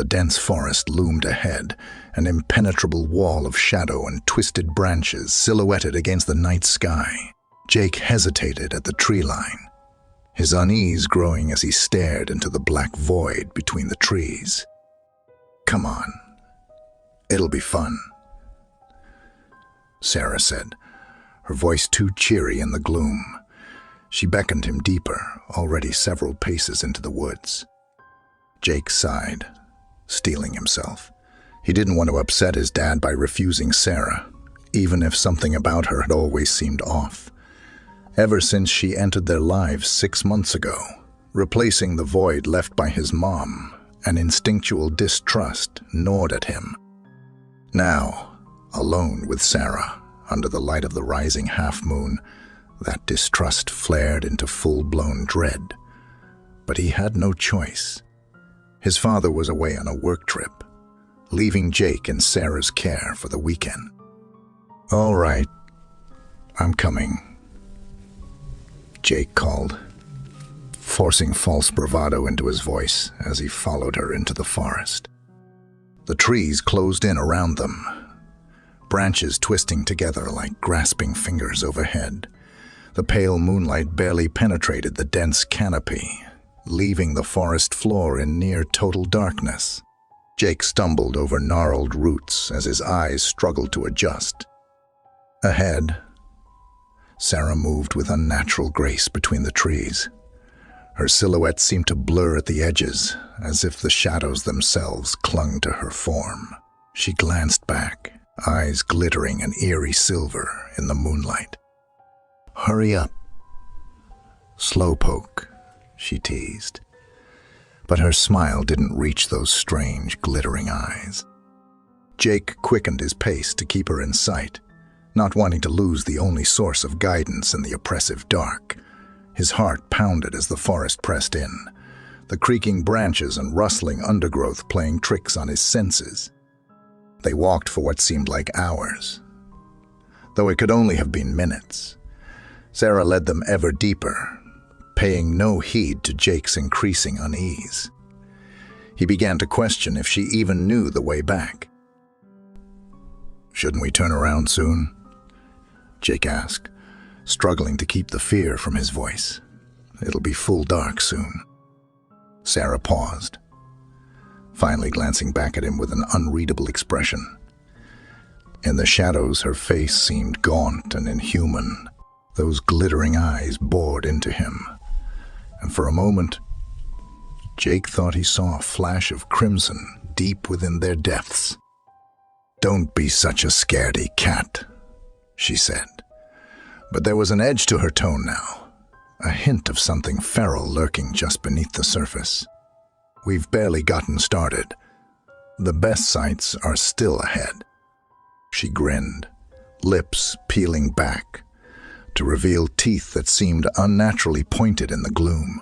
the dense forest loomed ahead, an impenetrable wall of shadow and twisted branches silhouetted against the night sky. Jake hesitated at the tree line, his unease growing as he stared into the black void between the trees. "Come on, it'll be fun," Sarah said, her voice too cheery in the gloom. She beckoned him deeper, already several paces into the woods. Jake sighed, steeling himself. He didn't want to upset his dad by refusing Sarah, even if something about her had always seemed off. Ever since she entered their lives 6 months ago, replacing the void left by his mom, an instinctual distrust gnawed at him. Now, alone with Sarah, under the light of the rising half-moon, that distrust flared into full-blown dread. But he had no choice. His father was away on a work trip, leaving Jake in Sarah's care for the weekend. "All right, I'm coming," Jake called, forcing false bravado into his voice as he followed her into the forest. The trees closed in around them, branches twisting together like grasping fingers overhead. The pale moonlight barely penetrated the dense canopy, leaving the forest floor in near total darkness. Jake stumbled over gnarled roots as his eyes struggled to adjust. Ahead, Sarah moved with unnatural grace between the trees. Her silhouette seemed to blur at the edges, as if the shadows themselves clung to her form. She glanced back, eyes glittering an eerie silver in the moonlight. "Hurry up. Slowpoke," she teased. But her smile didn't reach those strange, glittering eyes. Jake quickened his pace to keep her in sight, not wanting to lose the only source of guidance in the oppressive dark. His heart pounded as the forest pressed in, the creaking branches and rustling undergrowth playing tricks on his senses. They walked for what seemed like hours, though it could only have been minutes. Sarah led them ever deeper, paying no heed to Jake's increasing unease. He began to question if she even knew the way back. "Shouldn't we turn around soon?" Jake asked, struggling to keep the fear from his voice. "It'll be full dark soon." Sarah paused, finally glancing back at him with an unreadable expression. In the shadows, her face seemed gaunt and inhuman. Those glittering eyes bored into him, and for a moment, Jake thought he saw a flash of crimson deep within their depths. "Don't be such a scaredy cat," she said. But there was an edge to her tone now, a hint of something feral lurking just beneath the surface. "We've barely gotten started. The best sights are still ahead." She grinned, lips peeling back, to reveal teeth that seemed unnaturally pointed in the gloom.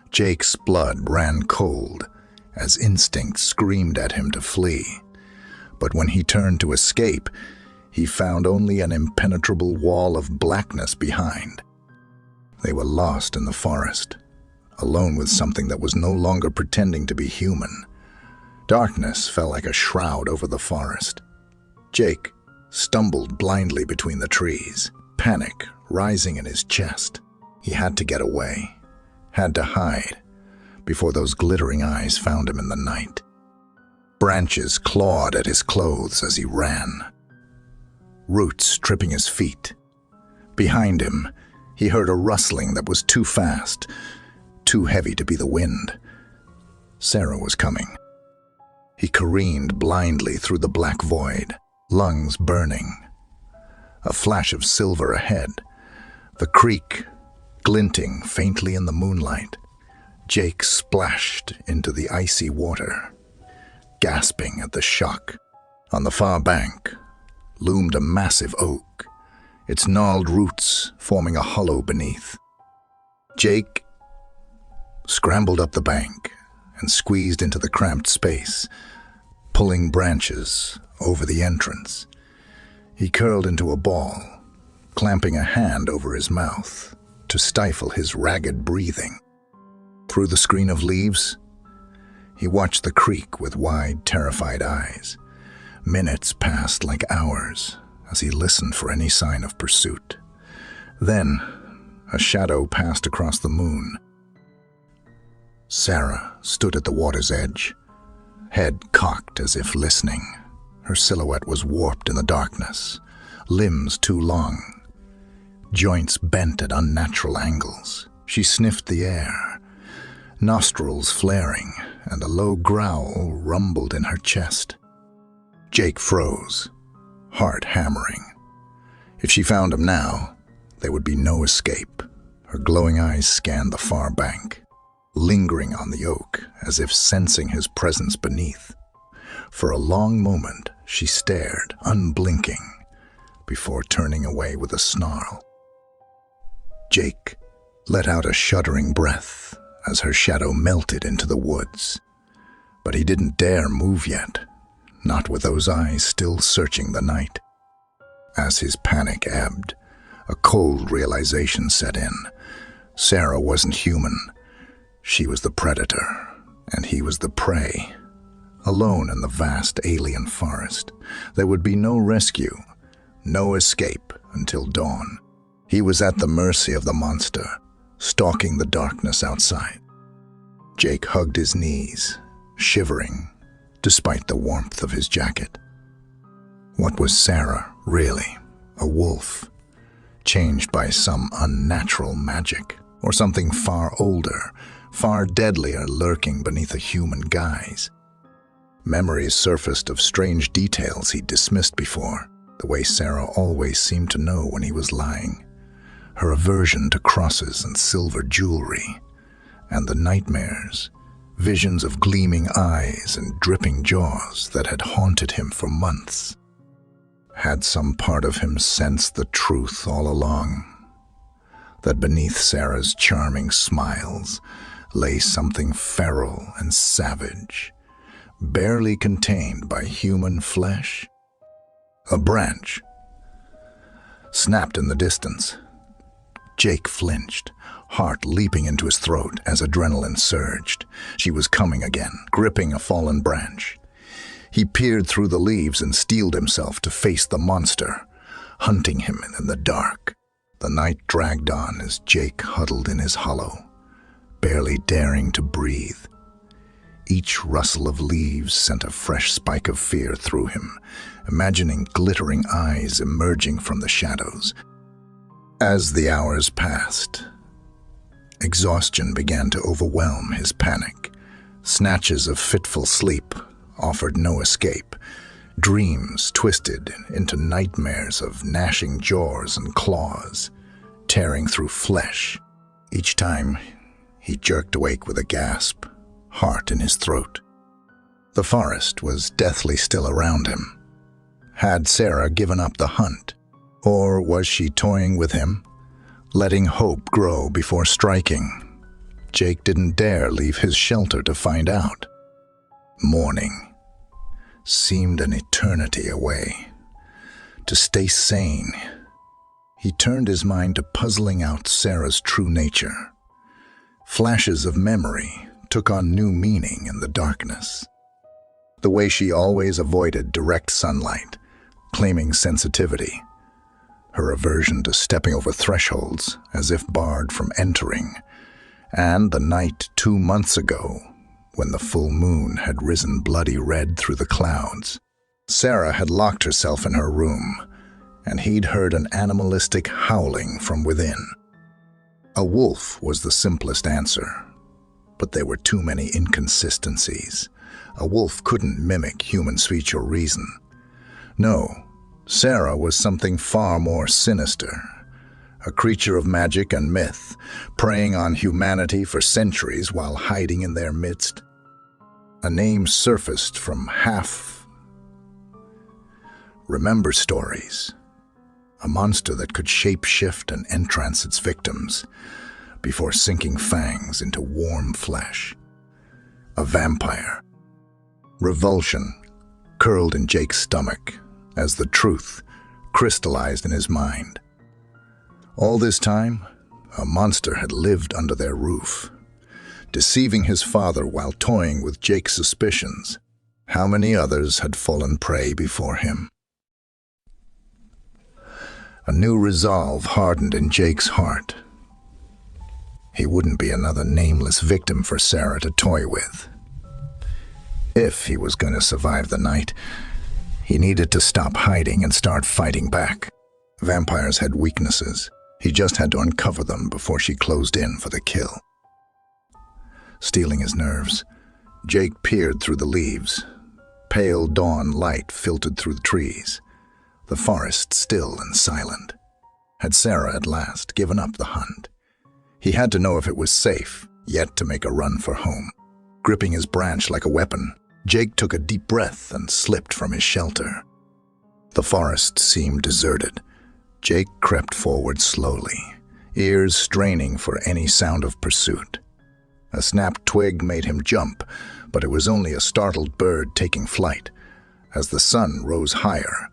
Jake's blood ran cold as instinct screamed at him to flee. But when he turned to escape, he found only an impenetrable wall of blackness behind. They were lost in the forest, alone with something that was no longer pretending to be human. Darkness fell like a shroud over the forest. Jake stumbled blindly between the trees, panic rising in his chest. He had to get away, had to hide, before those glittering eyes found him in the night. Branches clawed at his clothes as he ran, roots tripping his feet. Behind him, he heard a rustling that was too fast, too heavy to be the wind. Sarah was coming. He careened blindly through the black void, lungs burning. A flash of silver ahead, the creek glinting faintly in the moonlight. Jake splashed into the icy water, gasping at the shock. On the far bank loomed a massive oak, its gnarled roots forming a hollow beneath. Jake scrambled up the bank and squeezed into the cramped space, pulling branches over the entrance. He curled into a ball, clamping a hand over his mouth to stifle his ragged breathing. Through the screen of leaves, He watched the creek with wide, terrified eyes. Minutes passed like hours as he listened for any sign of pursuit. Then, a shadow passed across the moon. Sarah stood at the water's edge, head cocked as if listening. Her silhouette was warped in the darkness, limbs too long, joints bent at unnatural angles. She sniffed the air, nostrils flaring, and a low growl rumbled in her chest. Jake froze, heart hammering. If she found him now, there would be no escape. Her glowing eyes scanned the far bank, lingering on the oak as if sensing his presence beneath. For a long moment, she stared, unblinking, before turning away with a snarl. Jake let out a shuddering breath as her shadow melted into the woods. But he didn't dare move yet, not with those eyes still searching the night. As his panic ebbed, a cold realization set in. Sarah wasn't human. She was the predator, and he was the prey. Alone in the vast alien forest, there would be no rescue, no escape until dawn. He was at the mercy of the monster, stalking the darkness outside. Jake hugged his knees, shivering, despite the warmth of his jacket. What was Sarah, really? A wolf, changed by some unnatural magic, or something far older, far deadlier lurking beneath a human guise? Memories surfaced of strange details he'd dismissed before, the way Sarah always seemed to know when he was lying. Her aversion to crosses and silver jewelry, and the nightmares, visions of gleaming eyes and dripping jaws that had haunted him for months. Had some part of him sensed the truth all along? That beneath Sarah's charming smiles lay something feral and savage, barely contained by human flesh? A branch snapped in the distance. Jake flinched, heart leaping into his throat as adrenaline surged. She was coming again, gripping a fallen branch. He peered through the leaves and steeled himself to face the monster, hunting him in the dark. The night dragged on as Jake huddled in his hollow, barely daring to breathe. Each rustle of leaves sent a fresh spike of fear through him, imagining glittering eyes emerging from the shadows. As the hours passed, exhaustion began to overwhelm his panic. Snatches of fitful sleep offered no escape. Dreams twisted into nightmares of gnashing jaws and claws, tearing through flesh. Each time, he jerked awake with a gasp, heart in his throat. The forest was deathly still around him. Had Sarah given up the hunt? Or was she toying with him, letting hope grow before striking? Jake didn't dare leave his shelter to find out. Morning seemed an eternity away. To stay sane, he turned his mind to puzzling out Sarah's true nature. Flashes of memory took on new meaning in the darkness. The way she always avoided direct sunlight, claiming sensitivity. Her aversion to stepping over thresholds as if barred from entering. And the night 2 months ago, when the full moon had risen bloody red through the clouds. Sarah had locked herself in her room, and he'd heard an animalistic howling from within. A wolf was the simplest answer, but there were too many inconsistencies. A wolf couldn't mimic human speech or reason. No, Sarah was something far more sinister. A creature of magic and myth, preying on humanity for centuries while hiding in their midst. A name surfaced from remember stories. A monster that could shape-shift and entrance its victims before sinking fangs into warm flesh. A vampire. Revulsion curled in Jake's stomach as the truth crystallized in his mind. All this time, a monster had lived under their roof, deceiving his father while toying with Jake's suspicions. How many others had fallen prey before him? A new resolve hardened in Jake's heart. He wouldn't be another nameless victim for Sarah to toy with. If he was going to survive the night, he needed to stop hiding and start fighting back. Vampires had weaknesses. He just had to uncover them before she closed in for the kill. Steeling his nerves, Jake peered through the leaves. Pale dawn light filtered through the trees. The forest still and silent. Had Sarah at last given up the hunt? He had to know if it was safe, yet to make a run for home. Gripping his branch like a weapon, Jake took a deep breath and slipped from his shelter. The forest seemed deserted. Jake crept forward slowly, ears straining for any sound of pursuit. A snapped twig made him jump, but it was only a startled bird taking flight. As the sun rose higher,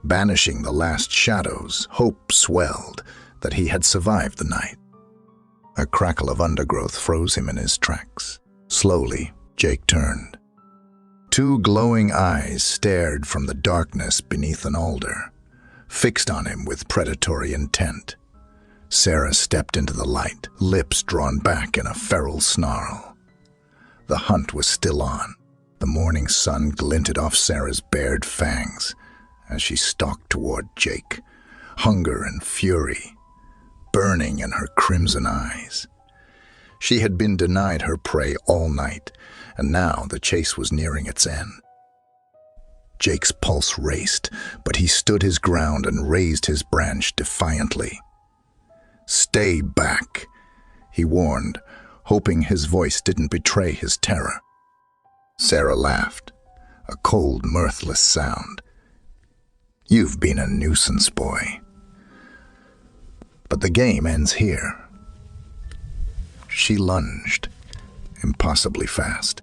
banishing the last shadows, hope swelled that he had survived the night. A crackle of undergrowth froze him in his tracks. Slowly, Jake turned. Two glowing eyes stared from the darkness beneath an alder, fixed on him with predatory intent. Sarah stepped into the light, lips drawn back in a feral snarl. The hunt was still on. The morning sun glinted off Sarah's bared fangs as she stalked toward Jake, hunger and fury burning in her crimson eyes. She had been denied her prey all night, and now the chase was nearing its end. Jake's pulse raced, but he stood his ground and raised his branch defiantly. "Stay back," he warned, hoping his voice didn't betray his terror. Sarah laughed, a cold, mirthless sound. "You've been a nuisance, boy. But the game ends here." She lunged, impossibly fast.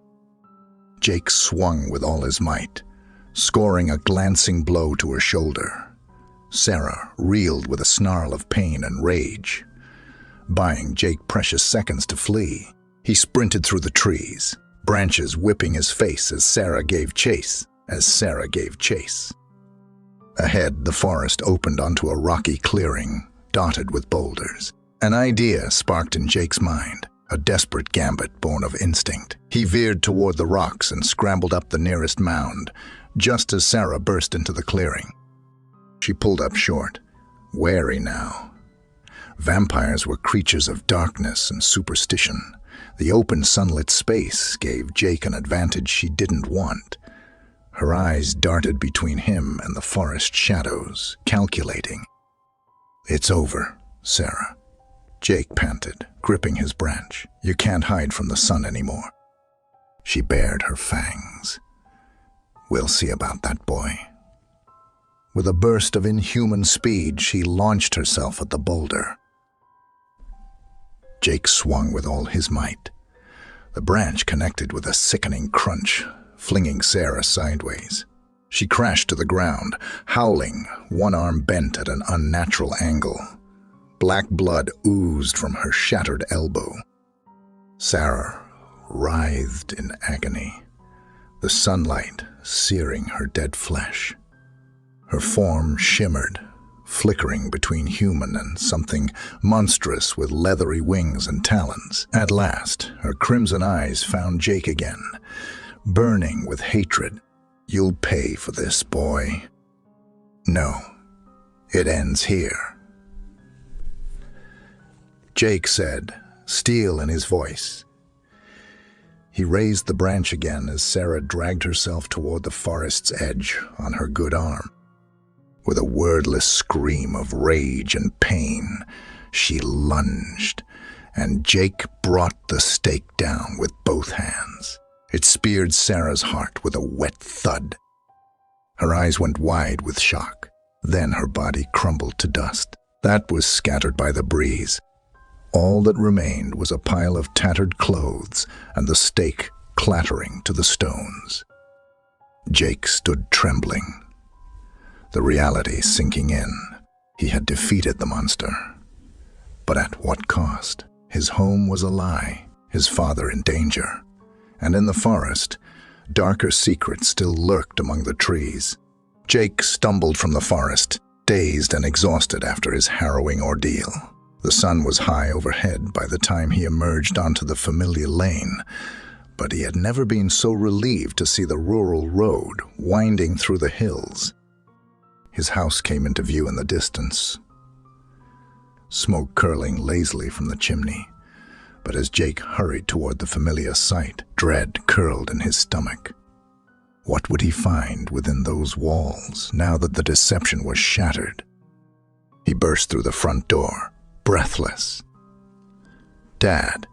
Jake swung with all his might, scoring a glancing blow to her shoulder. Sarah reeled with a snarl of pain and rage, buying Jake precious seconds to flee. He sprinted through the trees, branches whipping his face as Sarah gave chase. Ahead, the forest opened onto a rocky clearing, dotted with boulders. An idea sparked in Jake's mind, a desperate gambit born of instinct. He veered toward the rocks and scrambled up the nearest mound, just as Sarah burst into the clearing. She pulled up short, wary now. Vampires were creatures of darkness and superstition. The open sunlit space gave Jake an advantage she didn't want. Her eyes darted between him and the forest shadows, calculating. "It's over, Sarah," Jake panted, gripping his branch. "You can't hide from the sun anymore." She bared her fangs. "We'll see about that, boy." With a burst of inhuman speed, she launched herself at the boulder. Jake swung with all his might. The branch connected with a sickening crunch, flinging Sarah sideways. She crashed to the ground, howling, one arm bent at an unnatural angle. Black blood oozed from her shattered elbow. Sarah writhed in agony, the sunlight searing her dead flesh. Her form shimmered, flickering between human and something monstrous with leathery wings and talons. At last, her crimson eyes found Jake again, burning with hatred. "You'll pay for this, boy." "No, it ends here," Jake said, steel in his voice. He raised the branch again as Sarah dragged herself toward the forest's edge on her good arm. With a wordless scream of rage and pain, she lunged, and Jake brought the stake down with both hands. It speared Sarah's heart with a wet thud. Her eyes went wide with shock. Then her body crumbled to dust. That was scattered by the breeze. All that remained was a pile of tattered clothes and the stake clattering to the stones. Jake stood trembling, the reality sinking in. He had defeated the monster. But at what cost? His home was a lie. his father in danger. And in the forest, darker secrets still lurked among the trees. Jake stumbled from the forest, dazed and exhausted after his harrowing ordeal. The sun was high overhead by the time he emerged onto the familiar lane, but he had never been so relieved to see the rural road winding through the hills. His house came into view in the distance, smoke curling lazily from the chimney. But as Jake hurried toward the familiar sight, dread curled in his stomach. What would he find within those walls now that the deception was shattered? He burst through the front door, breathless. "Dad."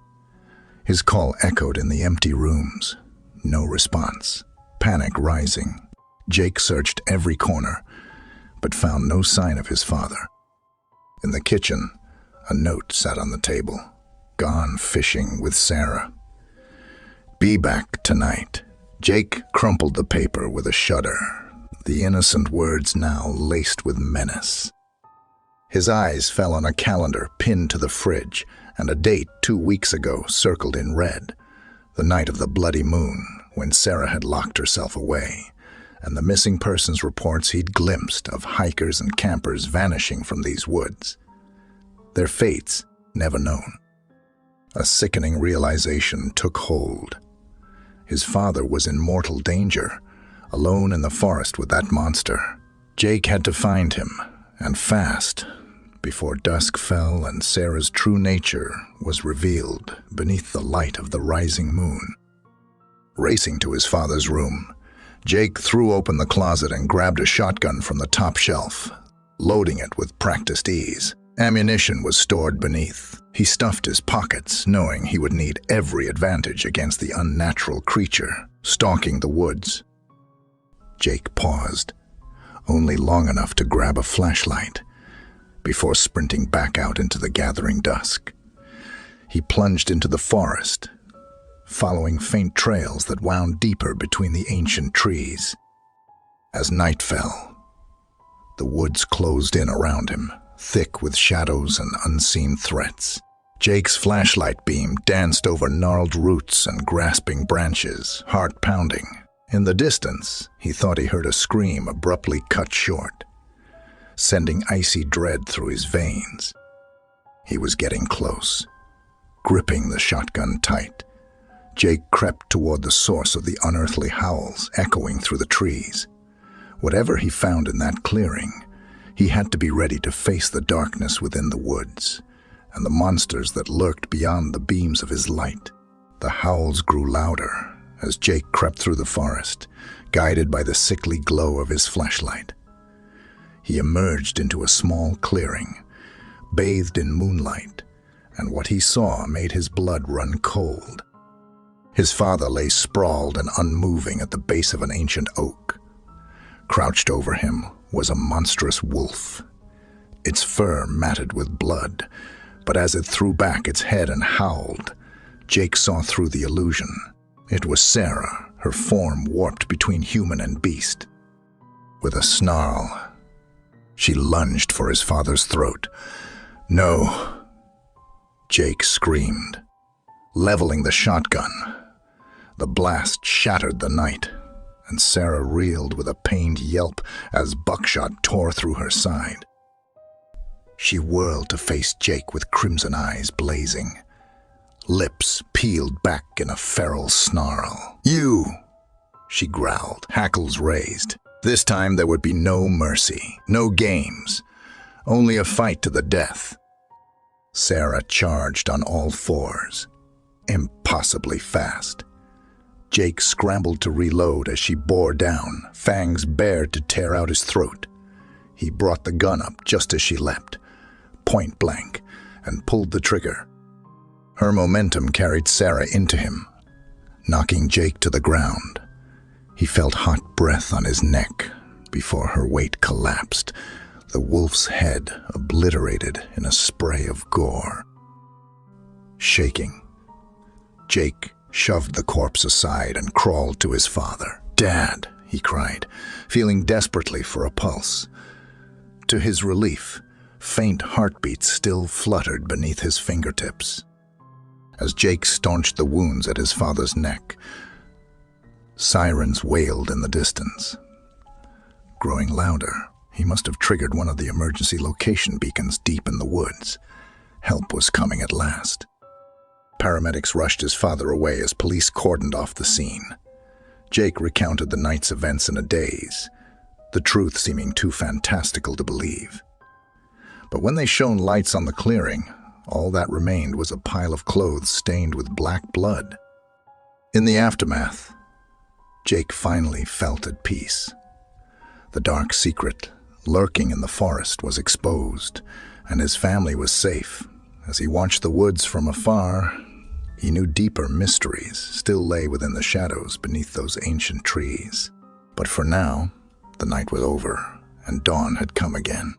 His call echoed in the empty rooms. No response. Panic rising. Jake searched every corner, but found no sign of his father. In the kitchen, a note sat on the table. "Gone fishing with Sarah. Be back tonight." Jake crumpled the paper with a shudder, the innocent words now laced with menace. His eyes fell on a calendar pinned to the fridge, and a date 2 weeks ago circled in red, the night of the bloody moon, when Sarah had locked herself away, and the missing persons reports he'd glimpsed of hikers and campers vanishing from these woods. Their fates never known. A sickening realization took hold. His father was in mortal danger, alone in the forest with that monster. Jake had to find him, and fast, before dusk fell and Sarah's true nature was revealed beneath the light of the rising moon. Racing to his father's room, Jake threw open the closet and grabbed a shotgun from the top shelf, loading it with practiced ease. Ammunition was stored beneath. He stuffed his pockets, knowing he would need every advantage against the unnatural creature stalking the woods. Jake paused, only long enough to grab a flashlight, before sprinting back out into the gathering dusk. He plunged into the forest, following faint trails that wound deeper between the ancient trees. As night fell, the woods closed in around him, thick with shadows and unseen threats. Jake's flashlight beam danced over gnarled roots and grasping branches, heart pounding. In the distance, he thought he heard a scream abruptly cut short, sending icy dread through his veins. He was getting close. Gripping the shotgun tight, Jake crept toward the source of the unearthly howls echoing through the trees. Whatever he found in that clearing, he had to be ready to face the darkness within the woods and the monsters that lurked beyond the beams of his light. The howls grew louder as Jake crept through the forest, guided by the sickly glow of his flashlight. He emerged into a small clearing, bathed in moonlight, and what he saw made his blood run cold. His father lay sprawled and unmoving at the base of an ancient oak. Crouched over him was a monstrous wolf, its fur matted with blood, but as it threw back its head and howled, Jake saw through the illusion. It was Sarah, her form warped between human and beast. With a snarl, she lunged for his father's throat. "No!" Jake screamed, leveling the shotgun. The blast shattered the night, and Sarah reeled with a pained yelp as buckshot tore through her side. She whirled to face Jake with crimson eyes blazing, lips peeled back in a feral snarl. "You!" she growled, hackles raised. This time there would be no mercy, no games, only a fight to the death. Sarah charged on all fours, impossibly fast. Jake scrambled to reload as she bore down, fangs bared to tear out his throat. He brought the gun up just as she leapt, point blank, and pulled the trigger. Her momentum carried Sarah into him, knocking Jake to the ground. He felt hot breath on his neck before her weight collapsed, the wolf's head obliterated in a spray of gore. Shaking, Jake shoved the corpse aside and crawled to his father. "Dad," he cried, feeling desperately for a pulse. To his relief, faint heartbeats still fluttered beneath his fingertips. As Jake staunched the wounds at his father's neck, sirens wailed in the distance. Growing louder, he must have triggered one of the emergency location beacons deep in the woods. Help was coming at last. Paramedics rushed his father away as police cordoned off the scene. Jake recounted the night's events in a daze, the truth seeming too fantastical to believe. But when they shone lights on the clearing, all that remained was a pile of clothes stained with black blood. In the aftermath, Jake finally felt at peace. The dark secret lurking in the forest was exposed, and his family was safe. As he watched the woods from afar, he knew deeper mysteries still lay within the shadows beneath those ancient trees. But for now, the night was over, and dawn had come again.